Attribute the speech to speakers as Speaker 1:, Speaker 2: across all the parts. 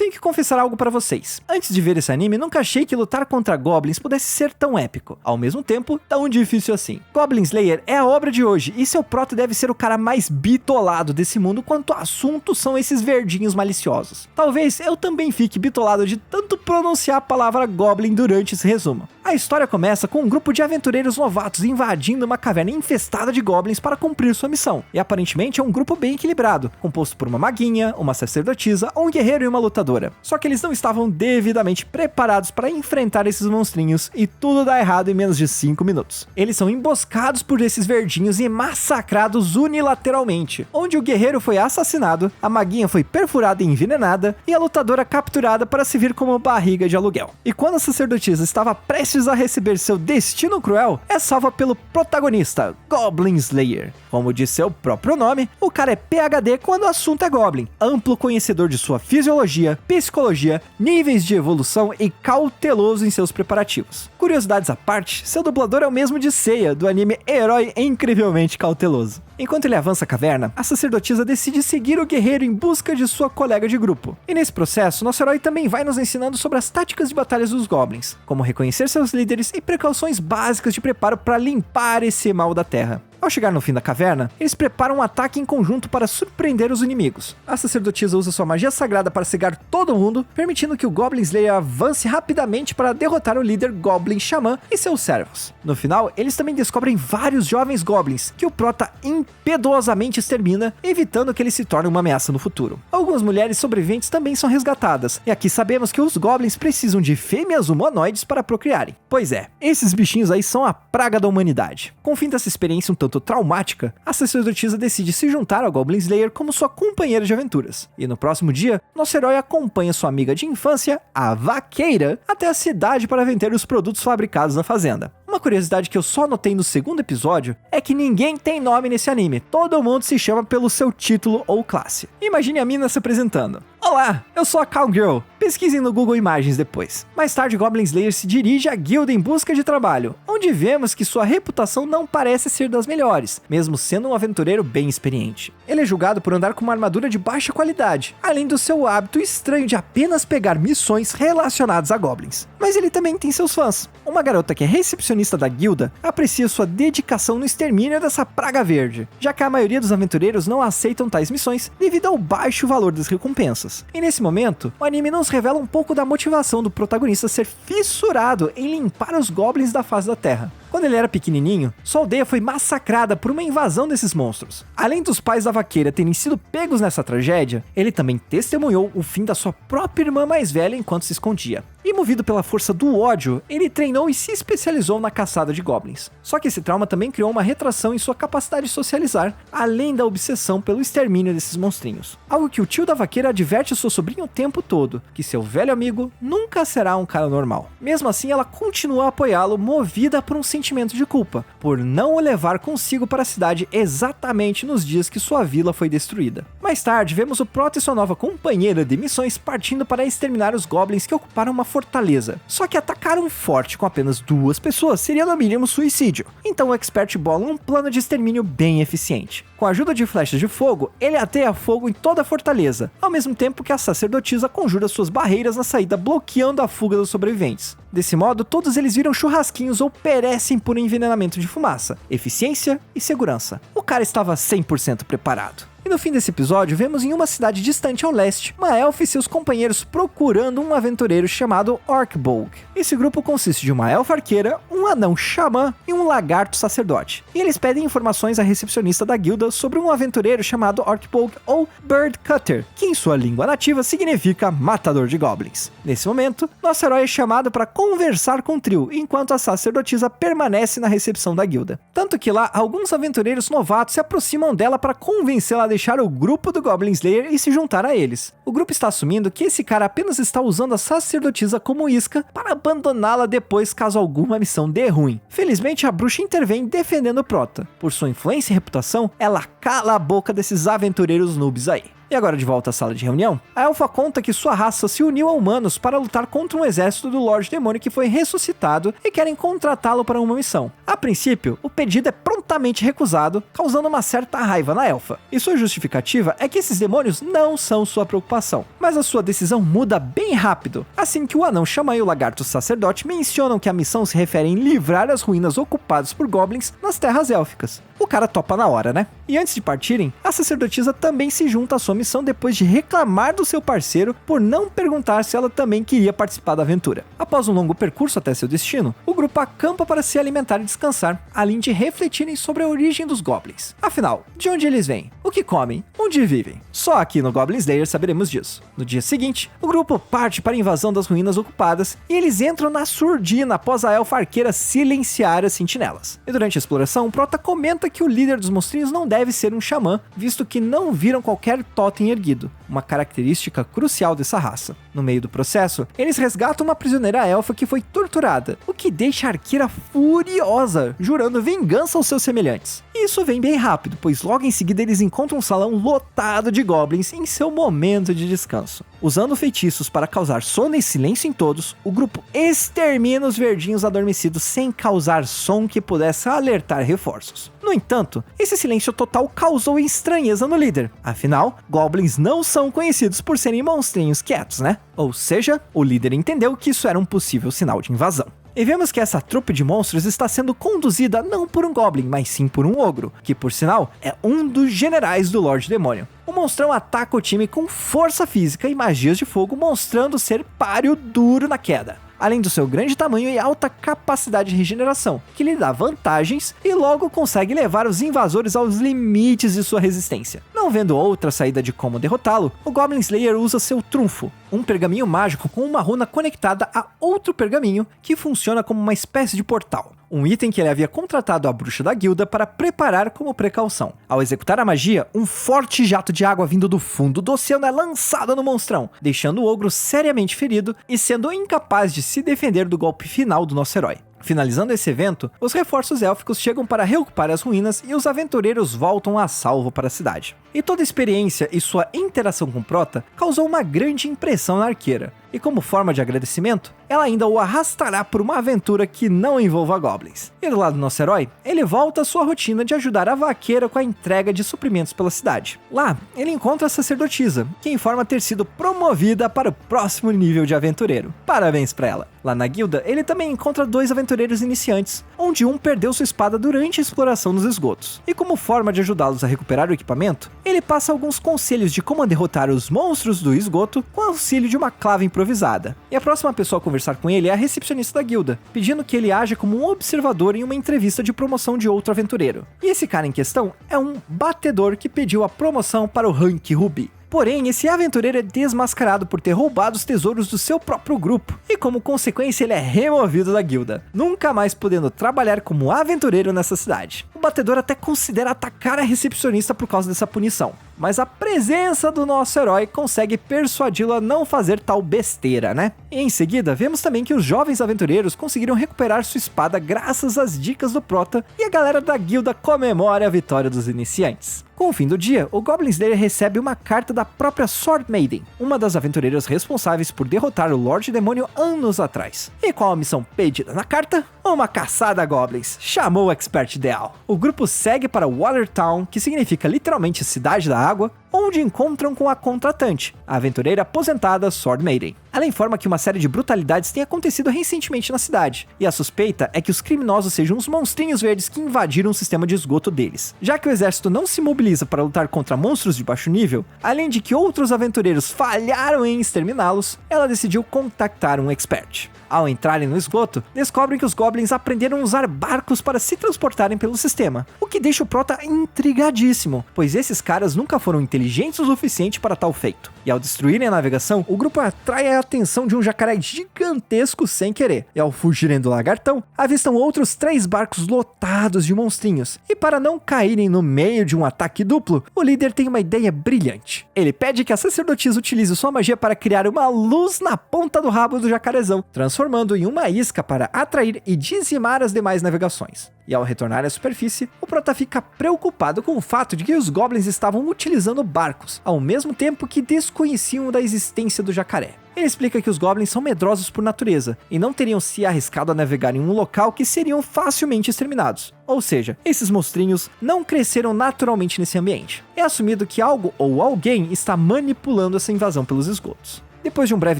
Speaker 1: tenho que confessar algo pra vocês. Antes de ver esse anime, nunca achei que lutar contra goblins pudesse ser tão épico. Ao mesmo tempo, tão difícil assim. Goblin Slayer é a obra de hoje, e seu prota deve ser o cara mais bitolado desse mundo quanto assuntos são esses verdinhos maliciosos. Talvez eu também fique bitolado de tanto pronunciar a palavra goblin durante esse resumo. A história começa com um grupo de aventureiros novatos invadindo uma caverna infestada de goblins para cumprir sua missão. E aparentemente é um grupo bem equilibrado, composto por uma maguinha, uma sacerdotisa, um guerreiro e uma lutadora. Só que eles não estavam devidamente preparados para enfrentar esses monstrinhos e tudo dá errado em menos de 5 minutos. Eles são emboscados por esses verdinhos e massacrados unilateralmente, onde o guerreiro foi assassinado, a maguinha foi perfurada e envenenada e a lutadora capturada para servir como barriga de aluguel. E quando a sacerdotisa estava prestes a receber seu destino cruel, é salva pelo protagonista, Goblin Slayer. Como diz seu próprio nome, o cara é PhD quando o assunto é Goblin, amplo conhecedor de sua fisiologia, psicologia, níveis de evolução e cauteloso em seus preparativos. Curiosidades à parte, seu dublador é o mesmo de Seiya, do anime Herói Incrivelmente Cauteloso. Enquanto ele avança a caverna, a sacerdotisa decide seguir o guerreiro em busca de sua colega de grupo. E nesse processo, nosso herói também vai nos ensinando sobre as táticas de batalhas dos goblins, como reconhecer seus líderes e precauções básicas de preparo para limpar esse mal da terra. Ao chegar no fim da caverna, eles preparam um ataque em conjunto para surpreender os inimigos. A sacerdotisa usa sua magia sagrada para cegar todo mundo, permitindo que o Goblin Slayer avance rapidamente para derrotar o líder Goblin Xamã e seus servos. No final, eles também descobrem vários jovens goblins, que o prota impetuosamente extermina, evitando que eles se tornem uma ameaça no futuro. Algumas mulheres sobreviventes também são resgatadas, e aqui sabemos que os goblins precisam de fêmeas humanoides para procriarem. Pois é, esses bichinhos aí são a praga da humanidade. Com o fim dessa experiência um tanto traumática, a sacerdotisa decide se juntar ao Goblin Slayer como sua companheira de aventuras. E no próximo dia, nosso herói acompanha sua amiga de infância, a Vaqueira, até a cidade para vender os produtos fabricados na fazenda. Uma curiosidade que eu só notei no segundo episódio é que ninguém tem nome nesse anime, todo mundo se chama pelo seu título ou classe. Imagine a mina se apresentando. Olá, eu sou a Cowgirl. Pesquisem no Google Imagens depois. Mais tarde, Goblin Slayer se dirige à guilda em busca de trabalho, onde vemos que sua reputação não parece ser das melhores, mesmo sendo um aventureiro bem experiente. Ele é julgado por andar com uma armadura de baixa qualidade, além do seu hábito estranho de apenas pegar missões relacionadas a goblins. Mas ele também tem seus fãs. Uma garota que é recepcionista da guilda aprecia sua dedicação no extermínio dessa praga verde, já que a maioria dos aventureiros não aceitam tais missões devido ao baixo valor das recompensas. E nesse momento, o anime nos revela um pouco da motivação do protagonista ser fissurado em limpar os goblins da face da terra. Quando ele era pequenininho, sua aldeia foi massacrada por uma invasão desses monstros. Além dos pais da Vaqueira terem sido pegos nessa tragédia, ele também testemunhou o fim da sua própria irmã mais velha enquanto se escondia. E movido pela força do ódio, ele treinou e se especializou na caçada de goblins. Só que esse trauma também criou uma retração em sua capacidade de socializar, além da obsessão pelo extermínio desses monstrinhos. Algo que o tio da Vaqueira adverte ao seu sobrinho o tempo todo, que seu velho amigo nunca será um cara normal. Mesmo assim, ela continua a apoiá-lo, movida por um sentimento de culpa, por não o levar consigo para a cidade exatamente nos dias que sua vila foi destruída. Mais tarde, vemos o Prota e sua nova companheira de missões partindo para exterminar os goblins que ocuparam uma fortaleza. Só que atacar um forte com apenas 2 pessoas seria no mínimo suicídio. Então o expert bola um plano de extermínio bem eficiente. Com a ajuda de flechas de fogo, ele ateia fogo em toda a fortaleza, ao mesmo tempo que a sacerdotisa conjura suas barreiras na saída, bloqueando a fuga dos sobreviventes. Desse modo, todos eles viram churrasquinhos ou perecem por envenenamento de fumaça, eficiência e segurança. O cara estava 100% preparado. E no fim desse episódio, vemos em uma cidade distante ao leste, uma elfa e seus companheiros procurando um aventureiro chamado Orcbolg. Esse grupo consiste de uma elfa arqueira, um anão xamã e um lagarto sacerdote. E eles pedem informações à recepcionista da guilda sobre um aventureiro chamado Orcbolg ou Bird Cutter, que em sua língua nativa significa matador de goblins. Nesse momento, nosso herói é chamado para conversar com o trio, enquanto a sacerdotisa permanece na recepção da guilda. Tanto que lá, alguns aventureiros novatos se aproximam dela para convencê-la a deixar o grupo do Goblin Slayer e se juntar a eles. O grupo está assumindo que esse cara apenas está usando a sacerdotisa como isca para abandoná-la depois caso alguma missão dê ruim. Felizmente, a bruxa intervém defendendo o Prota. Por sua influência e reputação, ela cala a boca desses aventureiros noobs aí. E agora de volta à sala de reunião, a elfa conta que sua raça se uniu a humanos para lutar contra um exército do Lorde Demônio que foi ressuscitado e querem contratá-lo para uma missão. A princípio, o pedido é prontamente recusado, causando uma certa raiva na elfa. E sua justificativa é que esses demônios não são sua preocupação, mas a sua decisão muda bem rápido, assim que o anão Xamã e o lagarto sacerdote mencionam que a missão se refere em livrar as ruínas ocupadas por goblins nas terras élficas. O cara topa na hora, né? E antes de partirem, a sacerdotisa também se junta à sua missão depois de reclamar do seu parceiro por não perguntar se ela também queria participar da aventura. Após um longo percurso até seu destino, o grupo acampa para se alimentar e descansar, além de refletirem sobre a origem dos goblins. Afinal, de onde eles vêm? O que comem? Onde vivem? Só aqui no Goblin Slayer saberemos disso. No dia seguinte, o grupo parte para a invasão das ruínas ocupadas e eles entram na surdina após a elfa arqueira silenciar as sentinelas. E durante a exploração, o Prota comenta que o líder dos monstrinhos não deve ser um xamã, visto que não viram qualquer totem erguido, uma característica crucial dessa raça. No meio do processo, eles resgatam uma prisioneira elfa que foi torturada, o que deixa a arqueira furiosa, jurando vingança aos seus semelhantes. E isso vem bem rápido, pois logo em seguida eles encontram um salão lotado de goblins em seu momento de descanso. Usando feitiços para causar sono e silêncio em todos, o grupo extermina os verdinhos adormecidos sem causar som que pudesse alertar reforços. No entanto, esse silêncio total causou estranheza no líder. Afinal, goblins não são conhecidos por serem monstrinhos quietos, né? Ou seja, o líder entendeu que isso era um possível sinal de invasão. E vemos que essa trupe de monstros está sendo conduzida não por um Goblin, mas sim por um Ogro, que por sinal é um dos generais do Lorde Demônio. O monstrão ataca o time com força física e magias de fogo, mostrando ser páreo duro na queda. Além do seu grande tamanho e alta capacidade de regeneração, que lhe dá vantagens e logo consegue levar os invasores aos limites de sua resistência. Não vendo outra saída de como derrotá-lo, o Goblin Slayer usa seu trunfo, um pergaminho mágico com uma runa conectada a outro pergaminho que funciona como uma espécie de portal. Um item que ele havia contratado a bruxa da guilda para preparar como precaução. Ao executar a magia, um forte jato de água vindo do fundo do oceano é lançado no monstrão, deixando o ogro seriamente ferido e sendo incapaz de se defender do golpe final do nosso herói. Finalizando esse evento, os reforços élficos chegam para reocupar as ruínas e os aventureiros voltam a salvo para a cidade. E toda a experiência e sua interação com Prota causou uma grande impressão na arqueira. E como forma de agradecimento, ela ainda o arrastará por uma aventura que não envolva goblins. E do lado do nosso herói, ele volta à sua rotina de ajudar a vaqueira com a entrega de suprimentos pela cidade. Lá, ele encontra a sacerdotisa, que informa ter sido promovida para o próximo nível de aventureiro. Parabéns pra ela! Lá na guilda, ele também encontra dois aventureiros iniciantes, onde um perdeu sua espada durante a exploração nos esgotos. E como forma de ajudá-los a recuperar o equipamento, ele passa alguns conselhos de como derrotar os monstros do esgoto com auxílio de uma clava improvisada. E a próxima pessoa a conversar com ele é a recepcionista da guilda, pedindo que ele haja como um observador em uma entrevista de promoção de outro aventureiro. E esse cara em questão é um batedor que pediu a promoção para o rank Ruby. Porém, esse aventureiro é desmascarado por ter roubado os tesouros do seu próprio grupo, e como consequência ele é removido da guilda, nunca mais podendo trabalhar como aventureiro nessa cidade. O batedor até considera atacar a recepcionista por causa dessa punição, mas a presença do nosso herói consegue persuadi-lo a não fazer tal besteira, né? E em seguida, vemos também que os jovens aventureiros conseguiram recuperar sua espada graças às dicas do Prota, e a galera da guilda comemora a vitória dos iniciantes. Com o fim do dia, o Goblin Slayer recebe uma carta da própria Sword Maiden, uma das aventureiras responsáveis por derrotar o Lorde Demônio anos atrás. E qual a missão pedida na carta? Uma caçada a goblins. Chamou o expert ideal. O grupo segue para Watertown, que significa literalmente cidade da água, onde encontram com a contratante, a aventureira aposentada Sword Maiden. Ela informa que uma série de brutalidades tem acontecido recentemente na cidade, e a suspeita é que os criminosos sejam os monstrinhos verdes que invadiram o sistema de esgoto deles. Já que o exército não se mobiliza para lutar contra monstros de baixo nível, além de que outros aventureiros falharam em exterminá-los, ela decidiu contactar um expert. Ao entrarem no esgoto, descobrem que os goblins aprenderam a usar barcos para se transportarem pelo sistema, o que deixa o Prota intrigadíssimo, pois esses caras nunca foram inteligentes o suficiente para tal feito. E ao destruírem a navegação, o grupo atrai a atenção de um jacaré gigantesco sem querer, e ao fugirem do lagartão, avistam outros 3 barcos lotados de monstrinhos, e para não caírem no meio de um ataque duplo, o líder tem uma ideia brilhante. Ele pede que a sacerdotisa utilize sua magia para criar uma luz na ponta do rabo do jacarezão, transformando em uma isca para atrair e dizimar as demais navegações. E ao retornar à superfície, o Prota fica preocupado com o fato de que os goblins estavam utilizando barcos, ao mesmo tempo que desconheciam da existência do jacaré. Ele explica que os Goblins são medrosos por natureza e não teriam se arriscado a navegar em um local que seriam facilmente exterminados. Ou seja, esses monstrinhos não cresceram naturalmente nesse ambiente. É assumido que algo ou alguém está manipulando essa invasão pelos esgotos. Depois de um breve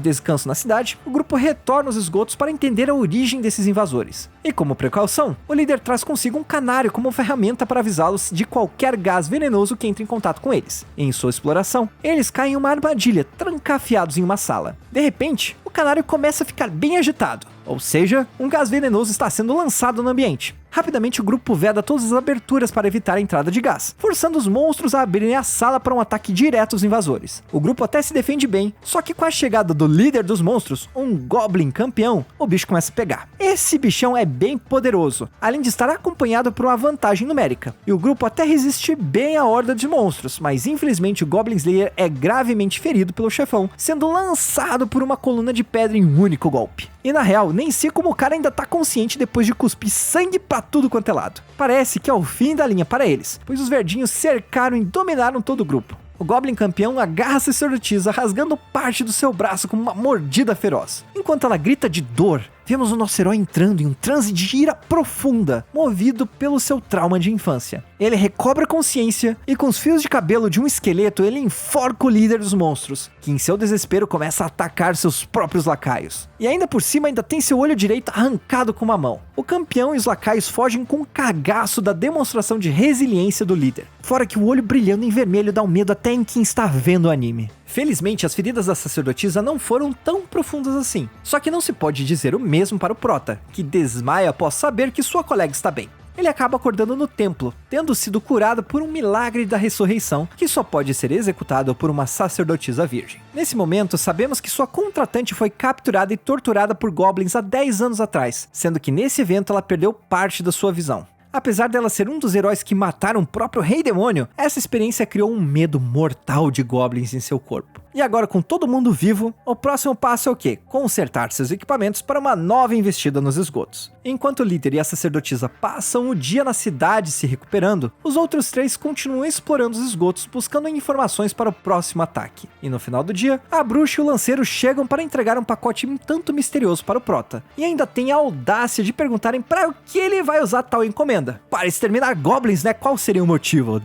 Speaker 1: descanso na cidade, o grupo retorna aos esgotos para entender a origem desses invasores. E como precaução, o líder traz consigo um canário como ferramenta para avisá-los de qualquer gás venenoso que entre em contato com eles. E em sua exploração, eles caem em uma armadilha, trancafiados em uma sala. De repente, o canário começa a ficar bem agitado, ou seja, um gás venenoso está sendo lançado no ambiente. Rapidamente o grupo veda todas as aberturas para evitar a entrada de gás, forçando os monstros a abrirem a sala para um ataque direto aos invasores. O grupo até se defende bem, só que com a chegada do líder dos monstros, um Goblin campeão, o bicho começa a pegar. Esse bichão é bem poderoso, além de estar acompanhado por uma vantagem numérica. E o grupo até resiste bem à horda de monstros, mas infelizmente o Goblin Slayer é gravemente ferido pelo chefão, sendo lançado por uma coluna de pedra em um único golpe. E na real, nem sei como o cara ainda tá consciente depois de cuspir sangue pra tudo quanto é lado. Parece que é o fim da linha para eles, pois os verdinhos cercaram e dominaram todo o grupo. O Goblin campeão agarra a sacerdotisa, rasgando parte do seu braço com uma mordida feroz. Enquanto ela grita de dor, vemos o nosso herói entrando em um transe de ira profunda, movido pelo seu trauma de infância. Ele recobra a consciência e com os fios de cabelo de um esqueleto ele enforca o líder dos monstros, que em seu desespero começa a atacar seus próprios lacaios. E ainda por cima ainda tem seu olho direito arrancado com uma mão. O campeão e os lacaios fogem com um cagaço da demonstração de resiliência do líder. Fora que o olho brilhando em vermelho dá um medo até em quem está vendo o anime. Felizmente, as feridas da sacerdotisa não foram tão profundas assim. Só que não se pode dizer o mesmo para o Prota, que desmaia após saber que sua colega está bem. Ele acaba acordando no templo, tendo sido curado por um milagre da ressurreição, que só pode ser executado por uma sacerdotisa virgem. Nesse momento, sabemos que sua contratante foi capturada e torturada por goblins há 10 anos atrás, sendo que nesse evento ela perdeu parte da sua visão. Apesar dela ser um dos heróis que mataram o próprio Rei Demônio, essa experiência criou um medo mortal de goblins em seu corpo. E agora, com todo mundo vivo, o próximo passo é o quê? Consertar seus equipamentos para uma nova investida nos esgotos. Enquanto o líder e a sacerdotisa passam o dia na cidade se recuperando, os outros 3 continuam explorando os esgotos buscando informações para o próximo ataque. E no final do dia, a bruxa e o lanceiro chegam para entregar um pacote um tanto misterioso para o Prota. E ainda tem a audácia de perguntarem para o que ele vai usar tal encomenda. Para exterminar goblins, né? Qual seria o motivo?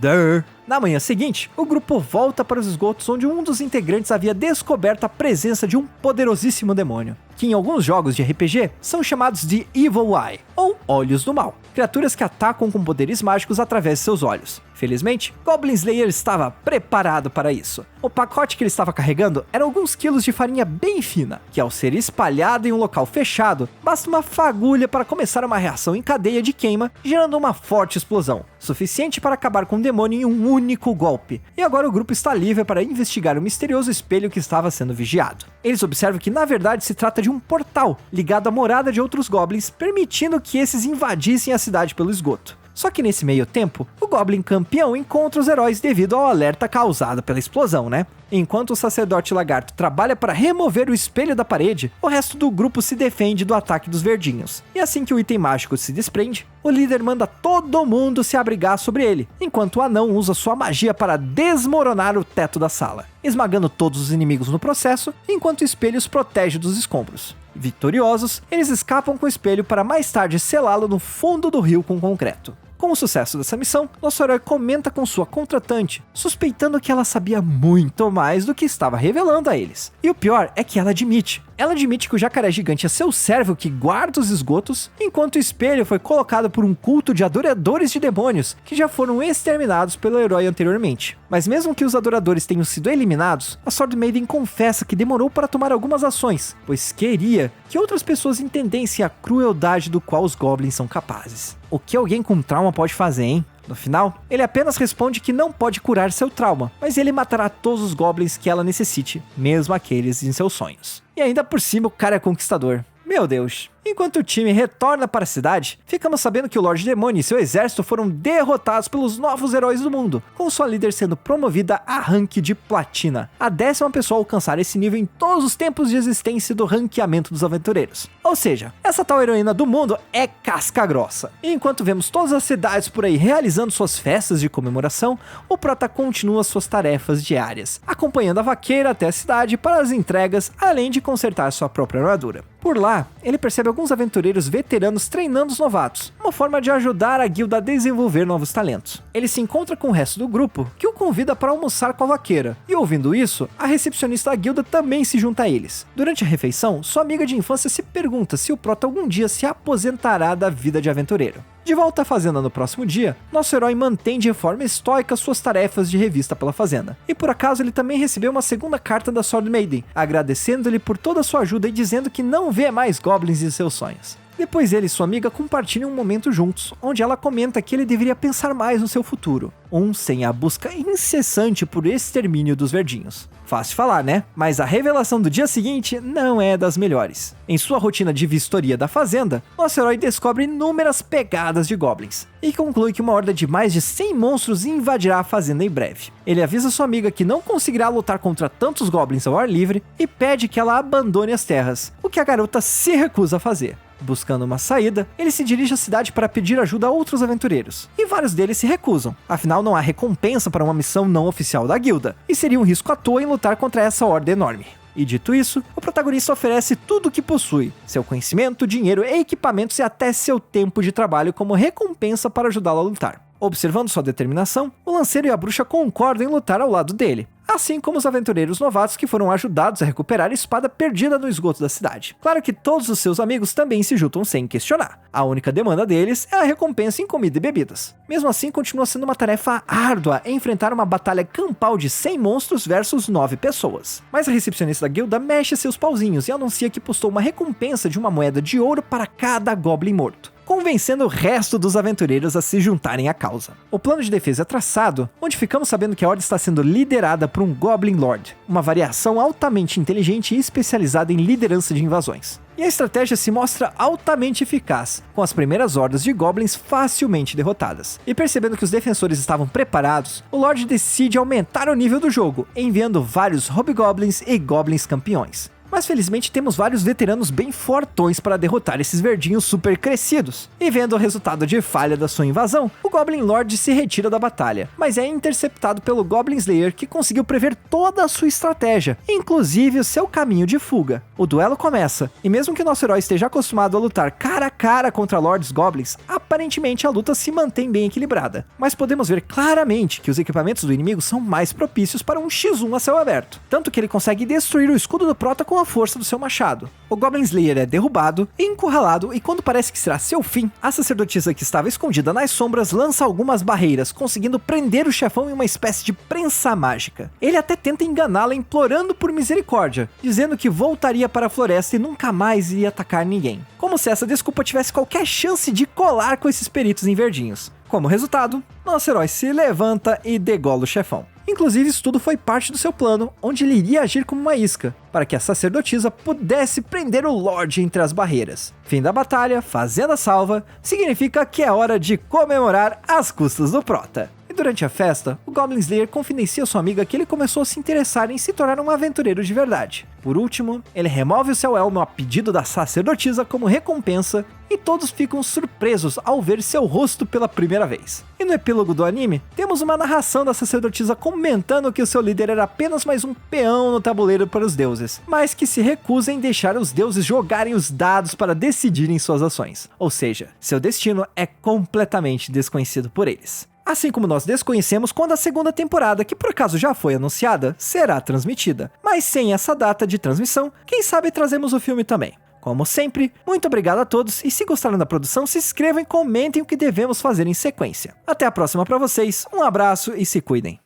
Speaker 1: Na manhã seguinte, o grupo volta para os esgotos onde um dos integrantes havia descoberto a presença de um poderosíssimo demônio, que em alguns jogos de RPG são chamados de Evil Eye, ou Olhos do Mal, criaturas que atacam com poderes mágicos através de seus olhos. Felizmente, Goblin Slayer estava preparado para isso. O pacote que ele estava carregando era alguns quilos de farinha bem fina, que ao ser espalhada em um local fechado, basta uma fagulha para começar uma reação em cadeia de queima, gerando uma forte explosão, suficiente para acabar com o demônio em um único golpe. E agora o grupo está livre para investigar o misterioso espelho que estava sendo vigiado. Eles observam que na verdade se trata de um portal ligado à morada de outros goblins, permitindo que esses invadissem a cidade pelo esgoto. Só que nesse meio tempo, o Goblin campeão encontra os heróis devido ao alerta causado pela explosão, né? Enquanto o sacerdote lagarto trabalha para remover o espelho da parede, o resto do grupo se defende do ataque dos verdinhos. E assim que o item mágico se desprende, o líder manda todo mundo se abrigar sobre ele, enquanto o anão usa sua magia para desmoronar o teto da sala, esmagando todos os inimigos no processo, enquanto o espelho os protege dos escombros. Vitoriosos, eles escapam com o espelho para mais tarde selá-lo no fundo do rio com concreto. Com o sucesso dessa missão, nosso herói comenta com sua contratante, suspeitando que ela sabia muito mais do que estava revelando a eles. E o pior é que ela admite. Ela admite que o jacaré gigante é seu servo que guarda os esgotos, enquanto o espelho foi colocado por um culto de adoradores de demônios que já foram exterminados pelo herói anteriormente. Mas mesmo que os adoradores tenham sido eliminados, a Sword Maiden confessa que demorou para tomar algumas ações, pois queria que outras pessoas entendessem a crueldade do qual os goblins são capazes. O que alguém com trauma pode fazer, hein? No final, ele apenas responde que não pode curar seu trauma, mas ele matará todos os goblins que ela necessite, mesmo aqueles em seus sonhos. E ainda por cima o cara é conquistador. Meu Deus. Enquanto o time retorna para a cidade, ficamos sabendo que o Lorde Demônio e seu exército foram derrotados pelos novos heróis do mundo, com sua líder sendo promovida a rank de Platina, a 10ª pessoa a alcançar esse nível em todos os tempos de existência do ranqueamento dos aventureiros. Ou seja, essa tal heroína do mundo é casca grossa. E enquanto vemos todas as cidades por aí realizando suas festas de comemoração, o Prota continua suas tarefas diárias, acompanhando a vaqueira até a cidade para as entregas, além de consertar sua própria armadura. Por lá, ele percebe alguns aventureiros veteranos treinando os novatos, uma forma de ajudar a guilda a desenvolver novos talentos. Ele se encontra com o resto do grupo, que o convida para almoçar com a vaqueira, e ouvindo isso, a recepcionista da guilda também se junta a eles. Durante a refeição, sua amiga de infância se pergunta se o Prota algum dia se aposentará da vida de aventureiro. De volta à fazenda no próximo dia, nosso herói mantém de forma estoica suas tarefas de revista pela fazenda. E por acaso ele também recebeu uma segunda carta da Sword Maiden, agradecendo-lhe por toda a sua ajuda e dizendo que não vê mais goblins em seus sonhos. Depois ele e sua amiga compartilham um momento juntos, onde ela comenta que ele deveria pensar mais no seu futuro, sem a busca incessante por extermínio dos verdinhos. Fácil falar, né? Mas a revelação do dia seguinte não é das melhores. Em sua rotina de vistoria da fazenda, nosso herói descobre inúmeras pegadas de goblins, e conclui que uma horda de mais de 100 monstros invadirá a fazenda em breve. Ele avisa sua amiga que não conseguirá lutar contra tantos goblins ao ar livre, e pede que ela abandone as terras, o que a garota se recusa a fazer. Buscando uma saída, ele se dirige à cidade para pedir ajuda a outros aventureiros, e vários deles se recusam, afinal não há recompensa para uma missão não oficial da guilda, e seria um risco à toa em lutar contra essa horda enorme. E dito isso, o protagonista oferece tudo o que possui, seu conhecimento, dinheiro, equipamentos e até seu tempo de trabalho como recompensa para ajudá-lo a lutar. Observando sua determinação, o lanceiro e a bruxa concordam em lutar ao lado dele, assim como os aventureiros novatos que foram ajudados a recuperar a espada perdida no esgoto da cidade. Claro que todos os seus amigos também se juntam sem questionar. A única demanda deles é a recompensa em comida e bebidas. Mesmo assim, continua sendo uma tarefa árdua enfrentar uma batalha campal de 100 monstros versus 9 pessoas. Mas a recepcionista da guilda mexe seus pauzinhos e anuncia que postou uma recompensa de uma moeda de ouro para cada goblin morto, convencendo o resto dos aventureiros a se juntarem à causa. O plano de defesa é traçado, onde ficamos sabendo que a horda está sendo liderada por um Goblin Lord, uma variação altamente inteligente e especializada em liderança de invasões. E a estratégia se mostra altamente eficaz, com as primeiras hordas de goblins facilmente derrotadas. E percebendo que os defensores estavam preparados, o Lord decide aumentar o nível do jogo, enviando vários hobgoblins e goblins campeões. Mas felizmente temos vários veteranos bem fortões para derrotar esses verdinhos super crescidos. E vendo o resultado de falha da sua invasão, o Goblin Lord se retira da batalha, mas é interceptado pelo Goblin Slayer, que conseguiu prever toda a sua estratégia, inclusive o seu caminho de fuga. O duelo começa, e mesmo que nosso herói esteja acostumado a lutar cara a cara contra Lords Goblins, aparentemente a luta se mantém bem equilibrada. Mas podemos ver claramente que os equipamentos do inimigo são mais propícios para um x1 a céu aberto, tanto que ele consegue destruir o escudo do Prota com a força do seu machado. O Goblin Slayer é derrubado, encurralado, e quando parece que será seu fim, a sacerdotisa que estava escondida nas sombras lança algumas barreiras, conseguindo prender o chefão em uma espécie de prensa mágica. Ele até tenta enganá-la implorando por misericórdia, dizendo que voltaria para a floresta e nunca mais iria atacar ninguém, como se essa desculpa tivesse qualquer chance de colar com esses peritos em verdinhos. Como resultado, nosso herói se levanta e degola o chefão. Inclusive, isso tudo foi parte do seu plano, onde ele iria agir como uma isca, para que a sacerdotisa pudesse prender o Lorde entre as barreiras. Fim da batalha, fazenda salva, significa que é hora de comemorar às custas do Prota. E durante a festa, o Goblin Slayer confidencia sua amiga que ele começou a se interessar em se tornar um aventureiro de verdade. Por último, ele remove o seu elmo a pedido da sacerdotisa como recompensa, e todos ficam surpresos ao ver seu rosto pela primeira vez. E no epílogo do anime, temos uma narração da sacerdotisa comentando que o seu líder era apenas mais um peão no tabuleiro para os deuses, mas que se recusa em deixar os deuses jogarem os dados para decidirem suas ações. Ou seja, seu destino é completamente desconhecido por eles. Assim como nós desconhecemos quando a segunda temporada, que por acaso já foi anunciada, será transmitida. Mas sem essa data de transmissão, quem sabe trazemos o filme também. Como sempre, muito obrigado a todos, e se gostaram da produção, se inscrevam e comentem o que devemos fazer em sequência. Até a próxima para vocês, um abraço e se cuidem.